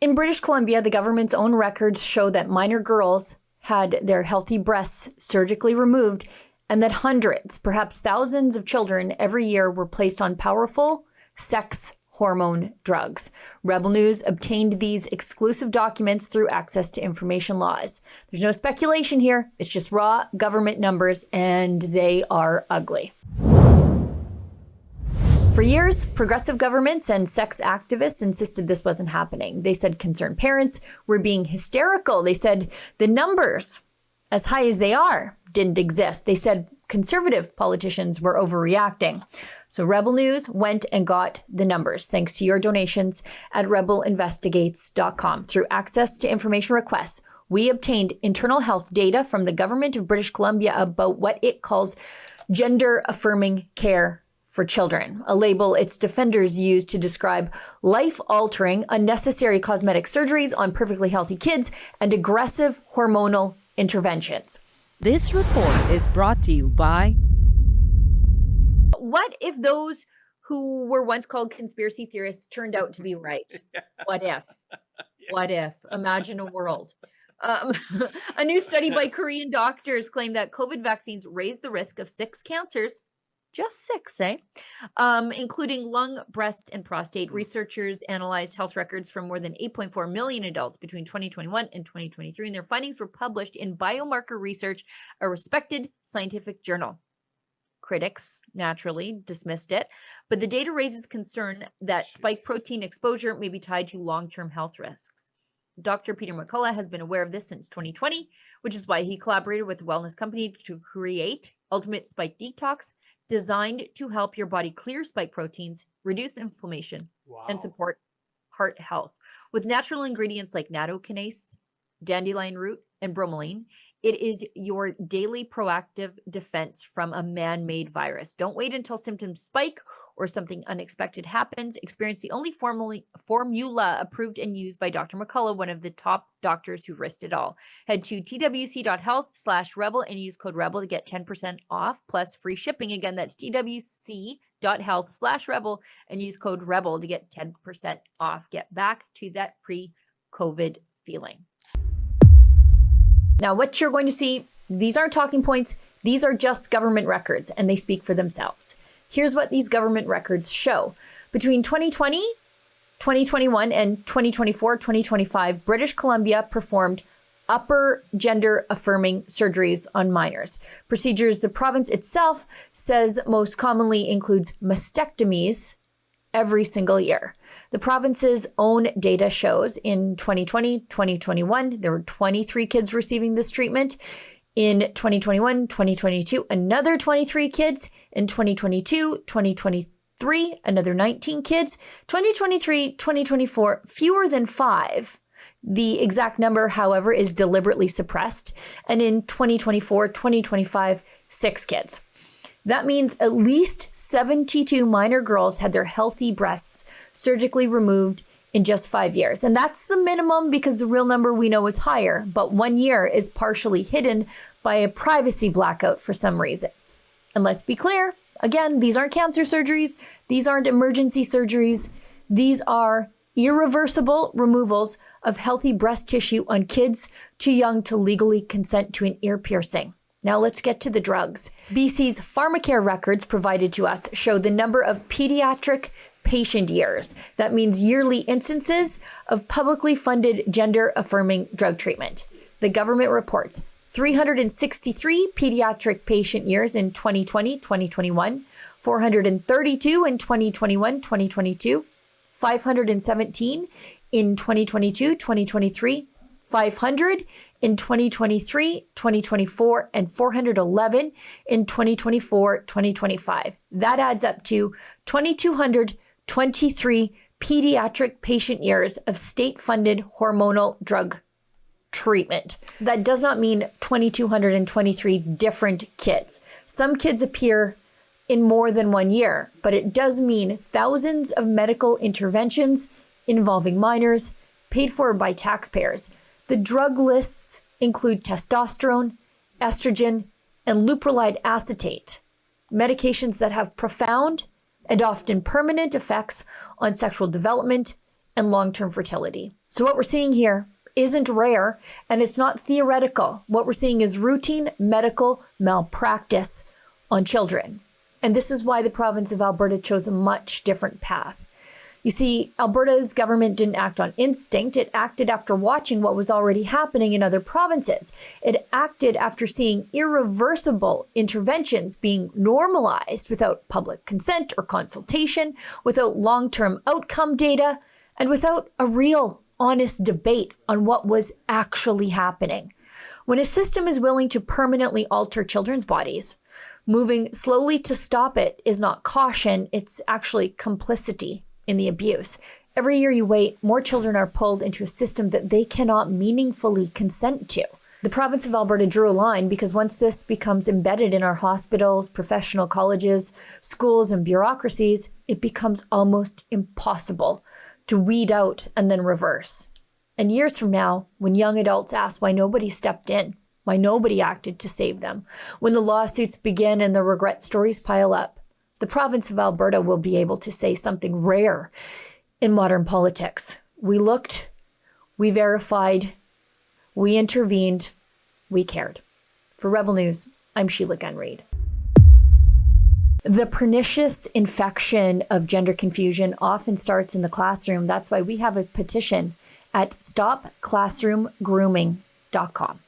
In British Columbia, the government's own records show that minor girls had their healthy breasts surgically removed and that hundreds, perhaps thousands of children every year were placed on powerful sex hormone drugs. Rebel News obtained these exclusive documents through access to information laws. There's no speculation here. It's just raw government numbers, and they are ugly. For years, progressive governments and sex activists insisted this wasn't happening. They said concerned parents were being hysterical. They said the numbers, as high as they are, didn't exist. They said conservative politicians were overreacting. So Rebel News went and got the numbers thanks to your donations at rebelinvestigates.com. Through access to information requests, we obtained internal health data from the government of British Columbia about what it calls gender-affirming care for children, a label its defenders use to describe life-altering, unnecessary cosmetic surgeries on perfectly healthy kids and aggressive hormonal interventions. This report is brought to you by... What if those who were once called conspiracy theorists turned out to be right? What if? What if? Imagine a world. A new study by Korean doctors claimed that COVID vaccines raise the risk of 6 cancers. Just 6, including lung, breast, and prostate. Researchers analyzed health records from more than 8.4 million adults between 2021 and 2023, and their findings were published in Biomarker Research, a respected scientific journal. Critics, naturally, dismissed it, but the data raises concern that spike protein exposure may be tied to long-term health risks. Dr. Peter McCullough has been aware of this since 2020, which is why he collaborated with the wellness company to create Ultimate Spike Detox, designed to help your body clear spike proteins, reduce inflammation, and support heart health. With natural ingredients like nattokinase, dandelion root, and bromelain, it is your daily proactive defense from a man-made virus. Don't wait until symptoms spike or something unexpected happens. Experience the only formula approved and used by Dr. McCullough, one of the top doctors who risked it all. Head to twc.health/rebel and use code REBEL to get 10% off plus free shipping. Again, that's twc.health/rebel and use code REBEL to get 10% off. Get back to that pre-COVID feeling. Now, what you're going to see, these aren't talking points. These are just government records, and they speak for themselves. Here's what these government records show. Between 2020, 2021, and 2024, 2025, British Columbia performed upper gender-affirming surgeries on minors. Procedures the province itself says most commonly includes mastectomies every single year. The province's own data shows in 2020, 2021, there were 23 kids receiving this treatment. In 2021, 2022, another 23 kids. In 2022, 2023, another 19 kids. 2023, 2024, fewer than 5. The exact number, however, is deliberately suppressed. And in 2024, 2025, 6 kids. That means at least 72 minor girls had their healthy breasts surgically removed in just 5 years. And that's the minimum because the real number we know is higher. But 1 year is partially hidden by a privacy blackout for some reason. And let's be clear, again, these aren't cancer surgeries. These aren't emergency surgeries. These are irreversible removals of healthy breast tissue on kids too young to legally consent to an ear piercing. Now let's get to the drugs. BC's pharmacare records provided to us show the number of pediatric patient years. That means yearly instances of publicly funded gender-affirming drug treatment. The government reports 363 pediatric patient years in 2020, 2021, 432 in 2021, 2022, 517 in 2022, 2023, 500 in 2023, 2024, and 411 in 2024, 2025. That adds up to 2,223 pediatric patient years of state-funded hormonal drug treatment. That does not mean 2,223 different kids. Some kids appear in more than 1 year, but it does mean thousands of medical interventions involving minors paid for by taxpayers. The drug lists include testosterone, estrogen, and leuprolide acetate, medications that have profound and often permanent effects on sexual development and long-term fertility. So what we're seeing here isn't rare, and it's not theoretical. What we're seeing is routine medical malpractice on children. And this is why the province of Alberta chose a much different path. You see, Alberta's government didn't act on instinct. It acted after watching what was already happening in other provinces. It acted after seeing irreversible interventions being normalized without public consent or consultation, without long-term outcome data, and without a real, honest debate on what was actually happening. When a system is willing to permanently alter children's bodies, moving slowly to stop it is not caution, it's actually complicity in the abuse. Every year you wait, more children are pulled into a system that they cannot meaningfully consent to. The province of Alberta drew a line because once this becomes embedded in our hospitals, professional colleges, schools, and bureaucracies, it becomes almost impossible to weed out and then reverse. And years from now, when young adults ask why nobody stepped in, why nobody acted to save them, when the lawsuits begin and the regret stories pile up, the province of Alberta will be able to say something rare in modern politics. We looked, we verified, we intervened, we cared. For Rebel News, I'm Sheila Gunn-Reid. The pernicious infection of gender confusion often starts in the classroom. That's why we have a petition at stopclassroomgrooming.com.